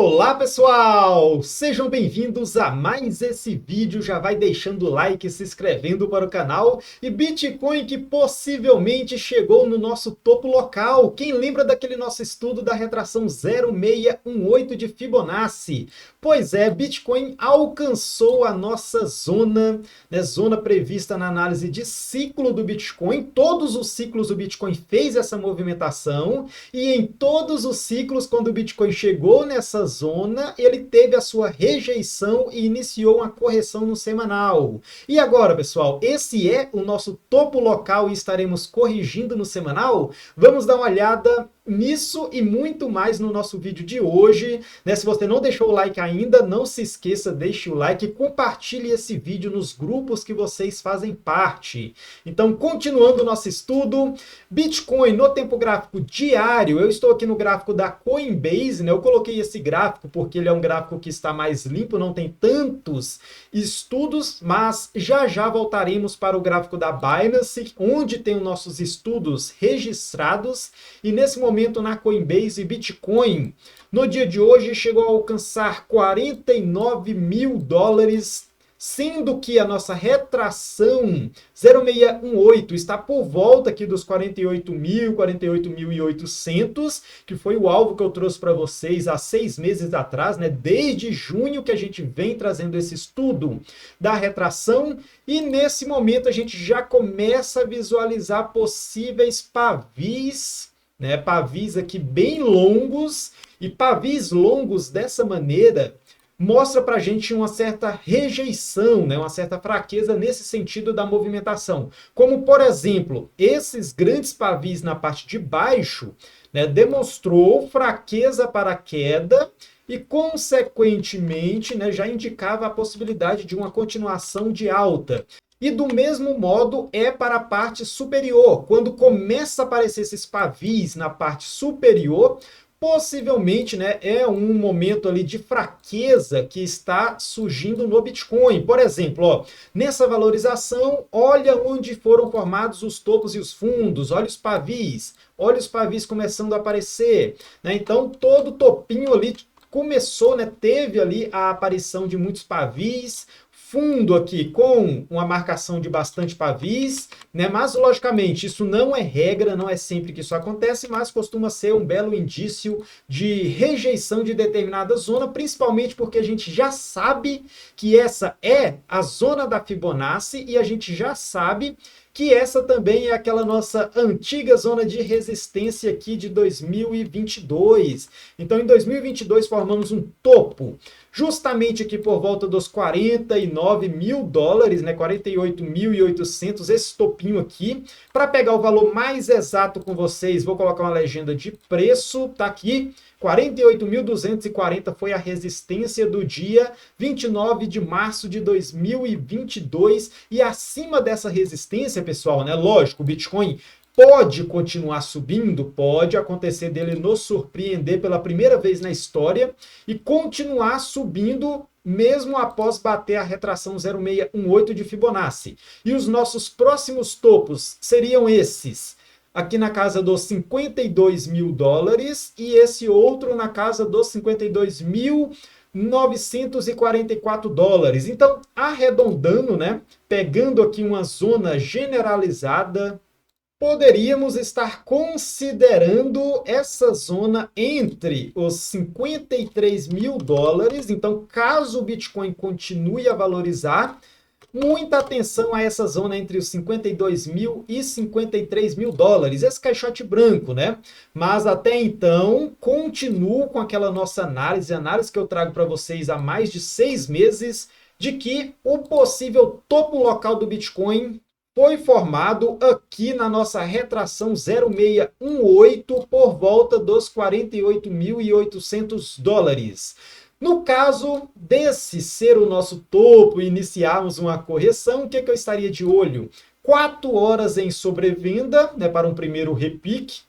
Olá pessoal, sejam bem-vindos a mais esse vídeo. Já vai deixando o like, se inscrevendo para o canal. E Bitcoin que possivelmente chegou no nosso topo local. Quem lembra daquele nosso estudo da retração 0618 de Fibonacci? Pois é, Bitcoin alcançou a nossa zona, né, zona prevista na análise de ciclo do Bitcoin. Todos os ciclos do Bitcoin fez essa movimentação e em todos os ciclos, quando o Bitcoin chegou nessa zona, ele teve a sua rejeição e iniciou uma correção no semanal. E agora, pessoal, esse é o nosso topo local e estaremos corrigindo no semanal? Vamos dar uma olhada nisso e muito mais no nosso vídeo de hoje, né? Se você não deixou o like ainda, não se esqueça, deixe o like e compartilhe esse vídeo nos grupos que vocês fazem parte. Então, continuando o nosso estudo, Bitcoin no tempo gráfico diário, eu estou aqui no gráfico da Coinbase, né? Eu coloquei esse gráfico porque ele é um gráfico que está mais limpo, não tem tantos estudos, mas já já voltaremos para o gráfico da Binance, onde tem os nossos estudos registrados, e nesse momento na Coinbase, Bitcoin, no dia de hoje, chegou a alcançar 49 mil dólares, sendo que a nossa retração 0618 está por volta aqui dos 48 mil, 48.800, que foi o alvo que eu trouxe para vocês há 6 meses atrás, né? Desde junho que a gente vem trazendo esse estudo da retração, e nesse momento a gente já começa a visualizar possíveis pavis, né? Pavis aqui bem longos, e pavis longos dessa maneira mostra para a gente uma certa rejeição, né? Uma certa fraqueza nesse sentido da movimentação. Como, por exemplo, esses grandes pavis na parte de baixo, né, demonstrou fraqueza para a queda e, consequentemente, né, já indicava a possibilidade de uma continuação de alta. E do mesmo modo é para a parte superior. Quando começa a aparecer esses pavis na parte superior, possivelmente, né, é um momento ali de fraqueza que está surgindo no Bitcoin. Por exemplo, ó, nessa valorização, olha onde foram formados os topos e os fundos, olha os pavis começando a aparecer, né? Então, todo topinho ali começou, né, teve ali a aparição de muitos pavis, fundo aqui com uma marcação de bastante pavis, né? Mas logicamente isso não é regra, não é sempre que isso acontece, mas costuma ser um belo indício de rejeição de determinada zona, principalmente porque a gente já sabe que essa é a zona da Fibonacci e a gente já sabe que essa também é aquela nossa antiga zona de resistência aqui de 2022. Então, em 2022, formamos um topo, justamente aqui por volta dos 49 mil dólares, né? 48.800, esse topinho aqui. Para pegar o valor mais exato com vocês, vou colocar uma legenda de preço, tá aqui. 48.240 foi a resistência do dia 29 de março de 2022, e acima dessa resistência, pessoal, né, lógico, o Bitcoin pode continuar subindo, pode acontecer dele nos surpreender pela primeira vez na história e continuar subindo mesmo após bater a retração 0618 de Fibonacci. E os nossos próximos topos seriam esses: aqui na casa dos 52 mil dólares e esse outro na casa dos 52.944 dólares. Então, arredondando, né, pegando aqui uma zona generalizada, poderíamos estar considerando essa zona entre os 53 mil dólares. Então, caso o Bitcoin continue a valorizar, muita atenção a essa zona entre os 52 mil e 53 mil dólares, esse caixote branco, né? Mas até então, continuo com aquela nossa análise que eu trago para vocês há mais de 6 meses, de que o possível topo local do Bitcoin foi formado aqui na nossa retração 0618 por volta dos 48.800 dólares. No caso desse ser o nosso topo e iniciarmos uma correção, o que eu estaria de olho? 4 horas em sobrevenda, né, para um primeiro repique.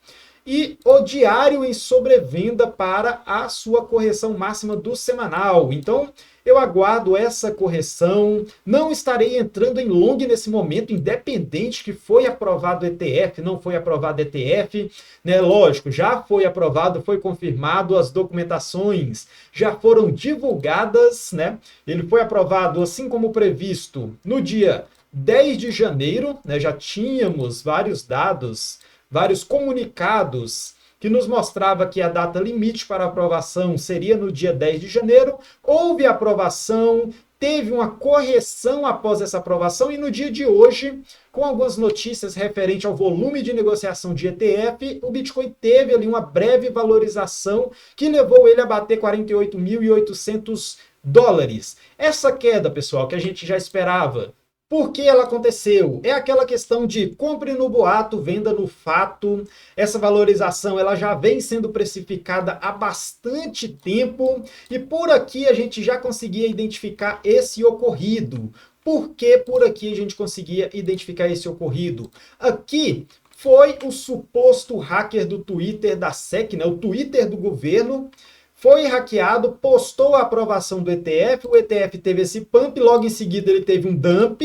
e o diário em sobrevenda para a sua correção máxima do semanal. Então, eu aguardo essa correção, não estarei entrando em long nesse momento, independente que foi aprovado o ETF, não foi aprovado o ETF, né? Lógico, já foi aprovado, foi confirmado, as documentações já foram divulgadas, né? Ele foi aprovado assim como previsto no dia 10 de janeiro, né? Já tínhamos vários dados, vários comunicados que nos mostrava que a data limite para aprovação seria no dia 10 de janeiro. Houve aprovação, teve uma correção após essa aprovação e no dia de hoje, com algumas notícias referentes ao volume de negociação de ETF, o Bitcoin teve ali uma breve valorização que levou ele a bater 48.800 dólares. Essa queda, pessoal, que a gente já esperava, por que ela aconteceu? É aquela questão de compre no boato, venda no fato. Essa valorização ela já vem sendo precificada há bastante tempo e por aqui a gente já conseguia identificar esse ocorrido. Por que por aqui a gente conseguia identificar esse ocorrido? Aqui foi o suposto hacker do Twitter da SEC, né? O Twitter do governo, foi hackeado, postou a aprovação do ETF, o ETF teve esse pump, logo em seguida ele teve um dump.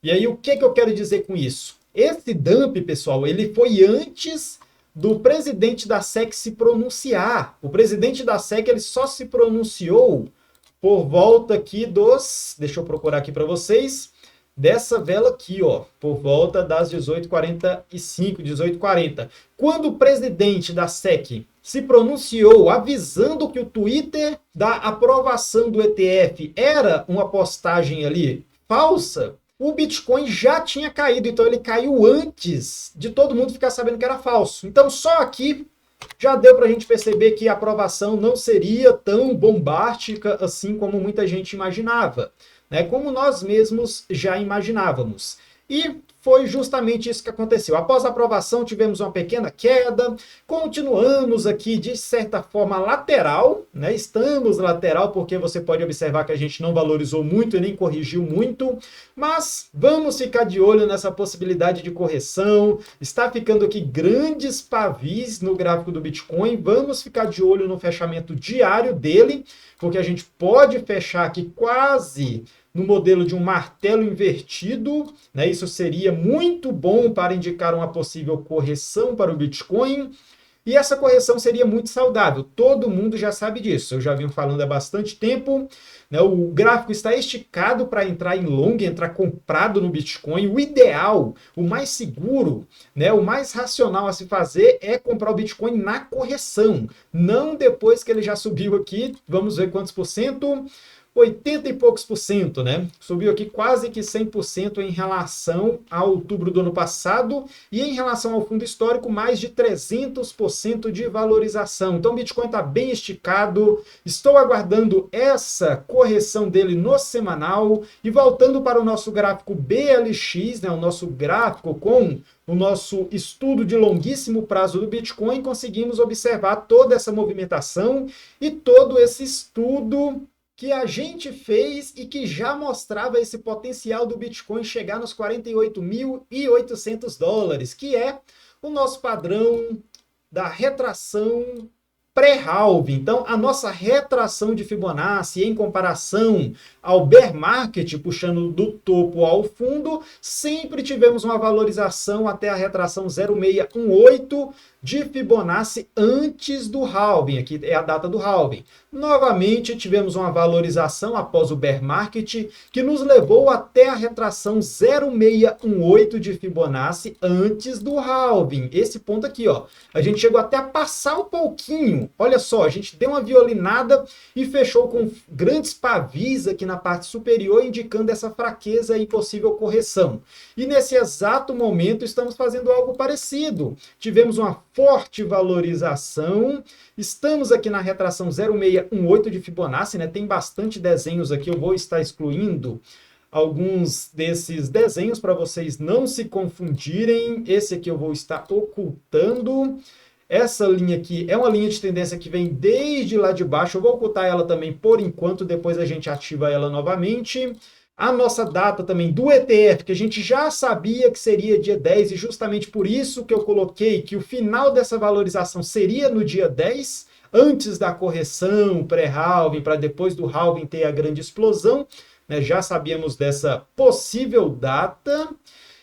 E aí o que eu quero dizer com isso? Esse dump, pessoal, ele foi antes do presidente da SEC se pronunciar. O presidente da SEC ele só se pronunciou por volta aqui dos... Deixa eu procurar aqui para vocês. Dessa vela aqui, ó, por volta das 18h45, 18h40. Quando o presidente da SEC se pronunciou avisando que o Twitter da aprovação do ETF era uma postagem ali falsa, o Bitcoin já tinha caído, então ele caiu antes de todo mundo ficar sabendo que era falso. Então só aqui já deu para a gente perceber que a aprovação não seria tão bombástica assim como muita gente imaginava, né? Como nós mesmos já imaginávamos. E foi justamente isso que aconteceu. Após a aprovação, tivemos uma pequena queda, continuamos aqui de certa forma lateral, né? Estamos lateral porque você pode observar que a gente não valorizou muito e nem corrigiu muito, mas vamos ficar de olho nessa possibilidade de correção. Está ficando aqui grandes pavis no gráfico do Bitcoin, vamos ficar de olho no fechamento diário dele, porque a gente pode fechar aqui quase no modelo de um martelo invertido, né? Isso seria muito bom para indicar uma possível correção para o Bitcoin, e essa correção seria muito saudável, todo mundo já sabe disso, eu já venho falando há bastante tempo, né? O gráfico está esticado para entrar em long, entrar comprado no Bitcoin. O ideal, o mais seguro, né? O mais racional a se fazer é comprar o Bitcoin na correção, não depois que ele já subiu aqui, vamos ver quantos por cento, 80 e poucos por cento, né? Subiu aqui quase que 100% em relação a outubro do ano passado e em relação ao fundo histórico, mais de 300% de valorização. Então o Bitcoin está bem esticado, estou aguardando essa correção dele no semanal e voltando para o nosso gráfico BLX, né? O nosso gráfico com o nosso estudo de longuíssimo prazo do Bitcoin, conseguimos observar toda essa movimentação e todo esse estudo que a gente fez e que já mostrava esse potencial do Bitcoin chegar nos 48.800 dólares, que é o nosso padrão da retração pré-halving. Então, a nossa retração de Fibonacci em comparação ao bear market, puxando do topo ao fundo, sempre tivemos uma valorização até a retração 0,618 de Fibonacci antes do halving. Aqui é a data do halving. Novamente, tivemos uma valorização após o bear market, que nos levou até a retração 0,618 de Fibonacci antes do halving. Esse ponto aqui, ó, a gente chegou até a passar um pouquinho. Olha só, a gente deu uma violinada e fechou com grandes pavis aqui na parte superior, indicando essa fraqueza e possível correção. E nesse exato momento estamos fazendo algo parecido. Tivemos uma forte valorização, estamos aqui na retração 0,618 de Fibonacci, né? Tem bastante desenhos aqui, eu vou estar excluindo alguns desses desenhos para vocês não se confundirem. Esse aqui eu vou estar ocultando. Essa linha aqui é uma linha de tendência que vem desde lá de baixo, eu vou ocultar ela também por enquanto, depois a gente ativa ela novamente. a nossa data também do ETF, que a gente já sabia que seria dia 10, e justamente por isso que eu coloquei que o final dessa valorização seria no dia 10, antes da correção pré-halving, para depois do halving ter a grande explosão, né? Já sabíamos dessa possível data,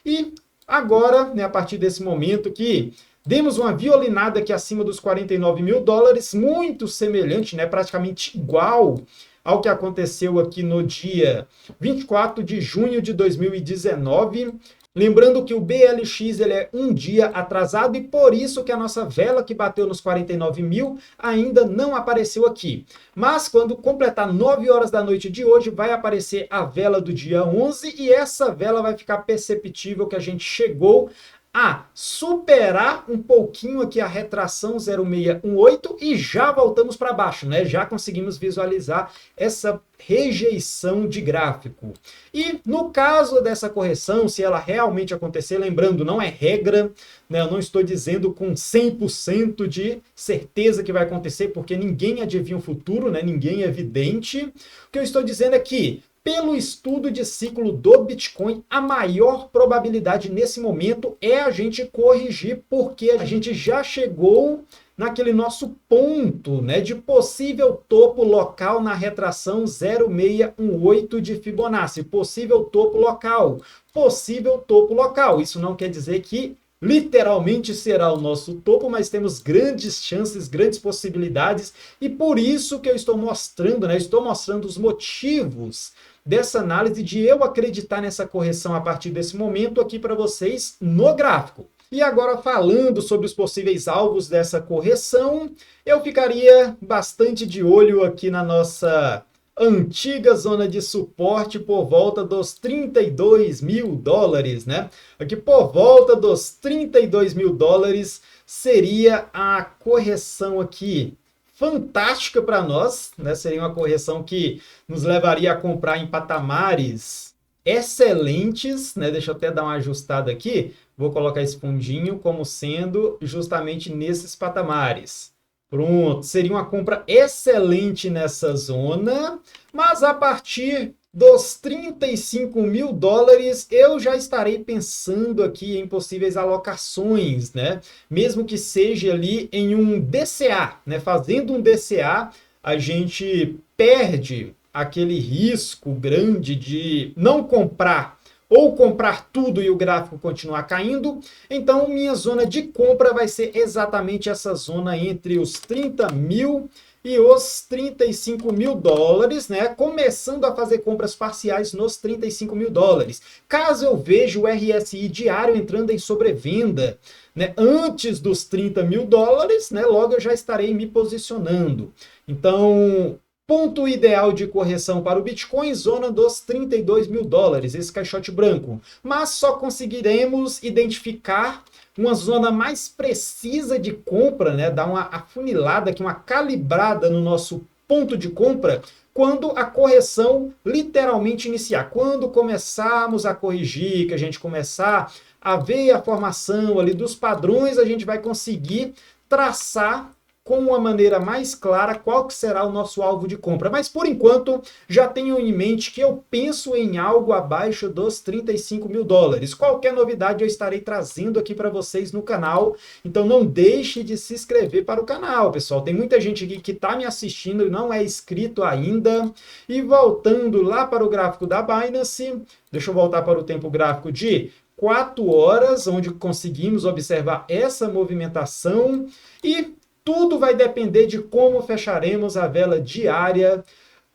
e agora, né, a partir desse momento que demos uma violinada aqui acima dos 49 mil dólares, muito semelhante, né, praticamente igual ao que aconteceu aqui no dia 24 de junho de 2019. Lembrando que o BLX ele é um dia atrasado e por isso que a nossa vela que bateu nos 49 mil ainda não apareceu aqui. Mas quando completar 9 horas da noite de hoje, vai aparecer a vela do dia 11 e essa vela vai ficar perceptível que a gente chegou a superar um pouquinho aqui a retração 0618 e já voltamos para baixo, né? Já conseguimos visualizar essa rejeição de gráfico. E no caso dessa correção, se ela realmente acontecer, lembrando, não é regra, né? Eu não estou dizendo com 100% de certeza que vai acontecer, porque ninguém adivinha o futuro, né? Ninguém é vidente. O que eu estou dizendo é que pelo estudo de ciclo do Bitcoin, a maior probabilidade nesse momento é a gente corrigir, porque a gente já chegou naquele nosso ponto, né, de possível topo local na retração 0618 de Fibonacci. Possível topo local. Possível topo local. Isso não quer dizer que literalmente será o nosso topo, mas temos grandes chances, grandes possibilidades, e por isso que eu estou mostrando, né? Estou mostrando os motivos dessa análise de eu acreditar nessa correção a partir desse momento aqui para vocês no gráfico. E agora falando sobre os possíveis alvos dessa correção, eu ficaria bastante de olho aqui na nossa antiga zona de suporte por volta dos 32 mil dólares, né? Aqui por volta dos 32 mil dólares seria a correção aqui fantástica para nós, né? Seria uma correção que nos levaria a comprar em patamares excelentes, né? Deixa eu até dar uma ajustada aqui. Vou colocar esse fundinho como sendo justamente nesses patamares. Pronto, seria uma compra excelente nessa zona, mas a partir dos 35 mil dólares eu já estarei pensando aqui em possíveis alocações, né? Mesmo que seja ali em um DCA, né? Fazendo um DCA, a gente perde aquele risco grande de não comprar ou comprar tudo e o gráfico continuar caindo. Então, minha zona de compra vai ser exatamente essa zona entre os 30 mil e os 35 mil dólares, né? Começando a fazer compras parciais nos 35 mil dólares. Caso eu veja o RSI diário entrando em sobrevenda, né, antes dos 30 mil dólares, né, logo eu já estarei me posicionando. Então, ponto ideal de correção para o Bitcoin, zona dos 32 mil dólares, esse caixote branco. Mas só conseguiremos identificar uma zona mais precisa de compra, né? Dar uma afunilada aqui, uma calibrada no nosso ponto de compra, quando a correção literalmente iniciar. Quando começarmos a corrigir, que a gente começar a ver a formação ali dos padrões, a gente vai conseguir traçar com uma maneira mais clara qual que será o nosso alvo de compra. Mas, por enquanto, já tenho em mente que eu penso em algo abaixo dos 35 mil dólares. Qualquer novidade eu estarei trazendo aqui para vocês no canal. Então, não deixe de se inscrever para o canal, pessoal. Tem muita gente aqui que está me assistindo e não é inscrito ainda. E voltando lá para o gráfico da Binance, deixa eu voltar para o tempo gráfico de 4 horas, onde conseguimos observar essa movimentação e tudo vai depender de como fecharemos a vela diária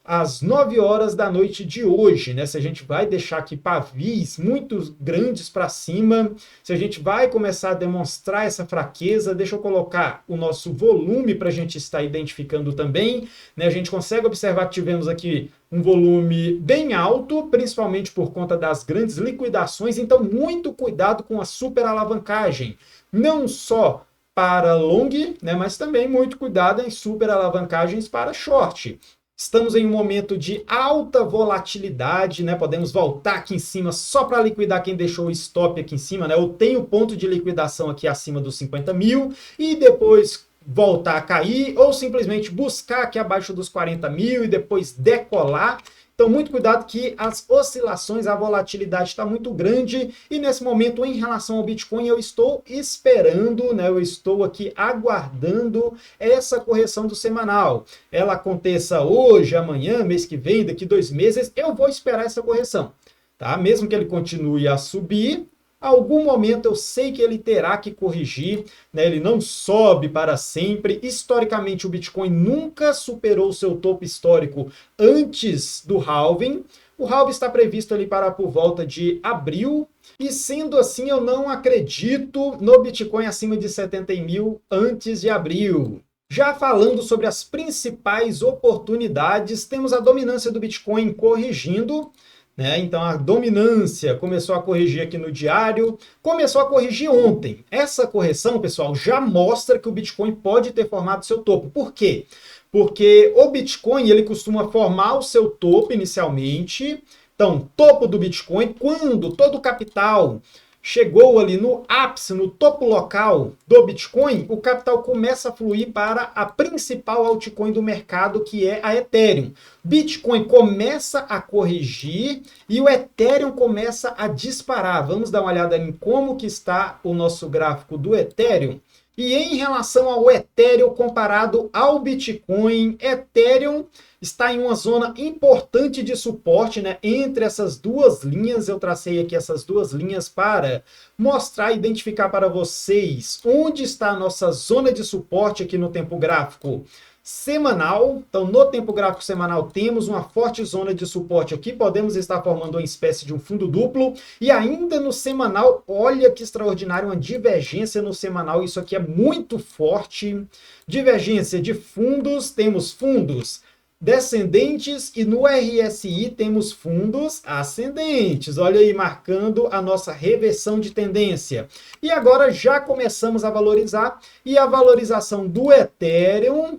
às 9 horas da noite de hoje, né? Se a gente vai deixar aqui pavis muito grandes para cima, se a gente vai começar a demonstrar essa fraqueza, deixa eu colocar o nosso volume para a gente estar identificando também, né? A gente consegue observar que tivemos aqui um volume bem alto, principalmente por conta das grandes liquidações, então muito cuidado com a super alavancagem, não só para long, né, mas também muito cuidado em super alavancagens para short. Estamos em um momento de alta volatilidade, né? Podemos voltar aqui em cima só para liquidar quem deixou o stop aqui em cima, né? Eu tenho ponto de liquidação aqui acima dos 50 mil e depois voltar a cair ou simplesmente buscar aqui abaixo dos 40 mil e depois decolar. Então, muito cuidado que as oscilações, a volatilidade está muito grande e nesse momento, em relação ao Bitcoin, eu estou esperando, né? Eu estou aqui aguardando essa correção do semanal. Ela aconteça hoje, amanhã, mês que vem, daqui 2 meses, eu vou esperar essa correção, tá? Mesmo que ele continue a subir, algum momento eu sei que ele terá que corrigir, né? Ele não sobe para sempre. Historicamente, o Bitcoin nunca superou o seu topo histórico antes do halving. O halving está previsto ali para por volta de abril. E sendo assim, eu não acredito no Bitcoin acima de 70 mil antes de abril. Já falando sobre as principais oportunidades, temos a dominância do Bitcoin corrigindo, né? Então a dominância começou a corrigir aqui no diário, começou a corrigir ontem. Essa correção, pessoal, já mostra que o Bitcoin pode ter formado seu topo. Por quê? Porque o Bitcoin ele costuma formar o seu topo inicialmente. Então, topo do Bitcoin, quando todo o capital chegou ali no ápice, no topo local do Bitcoin, o capital começa a fluir para a principal altcoin do mercado, que é a Ethereum. Bitcoin começa a corrigir e o Ethereum começa a disparar. Vamos dar uma olhada em como que está o nosso gráfico do Ethereum. E em relação ao Ethereum comparado ao Bitcoin, Ethereum está em uma zona importante de suporte, né? Entre essas duas linhas, eu tracei aqui essas duas linhas para mostrar e identificar para vocês onde está a nossa zona de suporte aqui no tempo gráfico semanal. Então, no tempo gráfico semanal, temos uma forte zona de suporte aqui, podemos estar formando uma espécie de um fundo duplo, e ainda no semanal, olha que extraordinário, uma divergência no semanal, isso aqui é muito forte, divergência de fundos, temos fundos descendentes e no RSI temos fundos ascendentes. Olha aí, marcando a nossa reversão de tendência. E agora já começamos a valorizar, e a valorização do Ethereum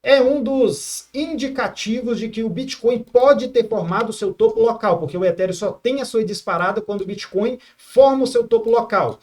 é um dos indicativos de que o Bitcoin pode ter formado o seu topo local, porque o Ethereum só tem a sua disparada quando o Bitcoin forma o seu topo local.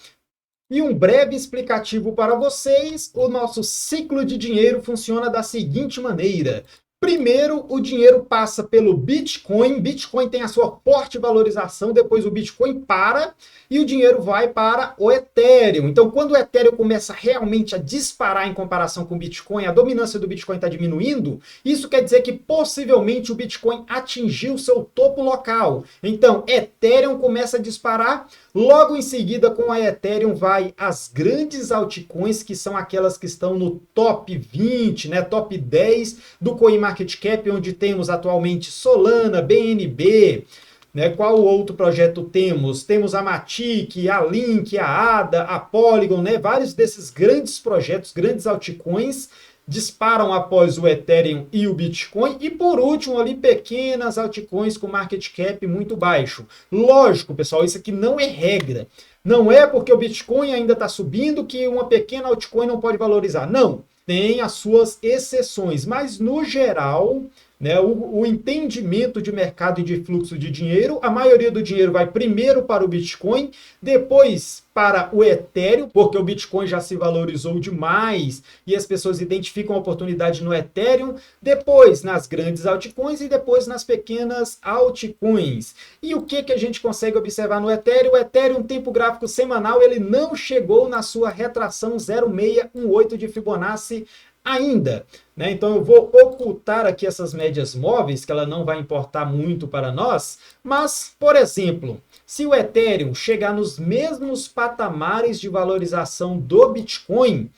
E um breve explicativo para vocês, o nosso ciclo de dinheiro funciona da seguinte maneira. Primeiro, o dinheiro passa pelo Bitcoin, Bitcoin tem a sua forte valorização, depois o Bitcoin para e o dinheiro vai para o Ethereum. Então, quando o Ethereum começa realmente a disparar em comparação com o Bitcoin, a dominância do Bitcoin está diminuindo, isso quer dizer que possivelmente o Bitcoin atingiu seu topo local. Então, Ethereum começa a disparar, logo em seguida com a Ethereum vai as grandes altcoins, que são aquelas que estão no top 20, né, top 10 do CoinMarketCap, onde temos atualmente Solana, BNB, né? Qual outro projeto temos? Temos a Matic, a Link, a ADA, a Polygon, né? Vários desses grandes projetos, grandes altcoins, disparam após o Ethereum e o Bitcoin. E por último ali, pequenas altcoins com market cap muito baixo. Lógico, pessoal, isso aqui não é regra. Não é porque o Bitcoin ainda está subindo que uma pequena altcoin não pode valorizar. Não, tem as suas exceções, mas no geral, né, o entendimento de mercado e de fluxo de dinheiro, a maioria do dinheiro vai primeiro para o Bitcoin, depois para o Ethereum, porque o Bitcoin já se valorizou demais e as pessoas identificam a oportunidade no Ethereum, depois nas grandes altcoins e depois nas pequenas altcoins. E o que a gente consegue observar no Ethereum? O Ethereum, tempo gráfico semanal, ele não chegou na sua retração 0,618 de Fibonacci ainda, né? Então eu vou ocultar aqui essas médias móveis, que ela não vai importar muito para nós, mas, por exemplo, se o Ethereum chegar nos mesmos patamares de valorização do Bitcoin,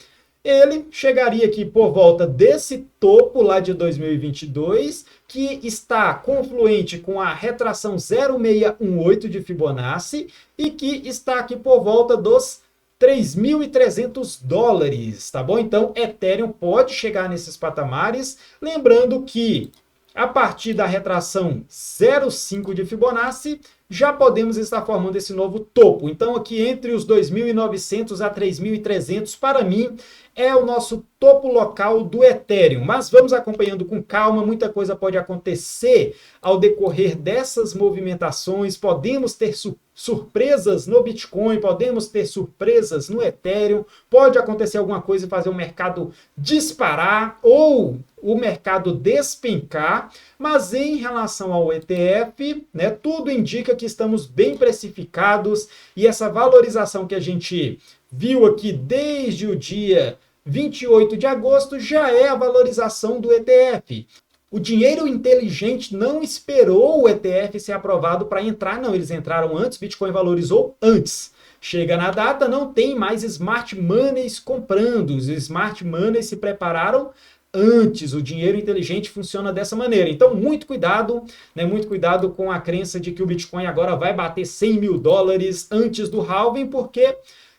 ele chegaria aqui por volta desse topo lá de 2022, que está confluente com a retração 0,618 de Fibonacci e que está aqui por volta dos $3.300, tá bom? Então, Ethereum pode chegar nesses patamares, lembrando que a partir da retração 0,5 de Fibonacci, já podemos estar formando esse novo topo. Então, aqui entre os 2.900 a 3.300, para mim, é o nosso topo local do Ethereum, mas vamos acompanhando com calma, muita coisa pode acontecer ao decorrer dessas movimentações, podemos ter surpresas no Bitcoin, podemos ter surpresas no Ethereum, pode acontecer alguma coisa e fazer o mercado disparar ou o mercado despencar, mas em relação ao ETF, né, tudo indica que estamos bem precificados e essa valorização que a gente viu aqui desde o dia 28 de agosto já é a valorização do ETF. O dinheiro inteligente não esperou o ETF ser aprovado para entrar, não. Eles entraram antes, Bitcoin valorizou antes. Chega na data, não tem mais smart moneys comprando. Os smart moneys se prepararam antes. O dinheiro inteligente funciona dessa maneira. Então, muito cuidado, né? Muito cuidado com a crença de que o Bitcoin agora vai bater 100 mil dólares antes do halving, porque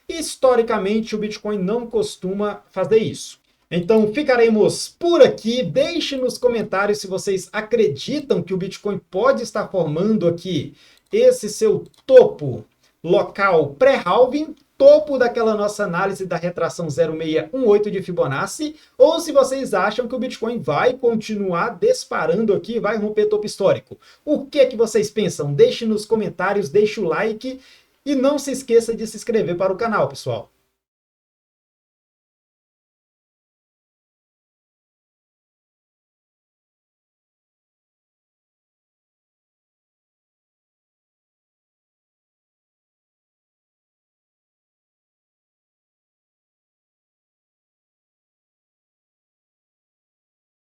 historicamente o Bitcoin não costuma fazer isso. Então ficaremos por aqui. Deixe nos comentários se vocês acreditam que o Bitcoin pode estar formando aqui esse seu topo local pré-halving, topo daquela nossa análise da retração 0,618 de Fibonacci, ou se vocês acham que o Bitcoin vai continuar disparando aqui, vai romper topo histórico. O que vocês pensam? Deixe nos comentários, deixe o like e não se esqueça de se inscrever para o canal, pessoal.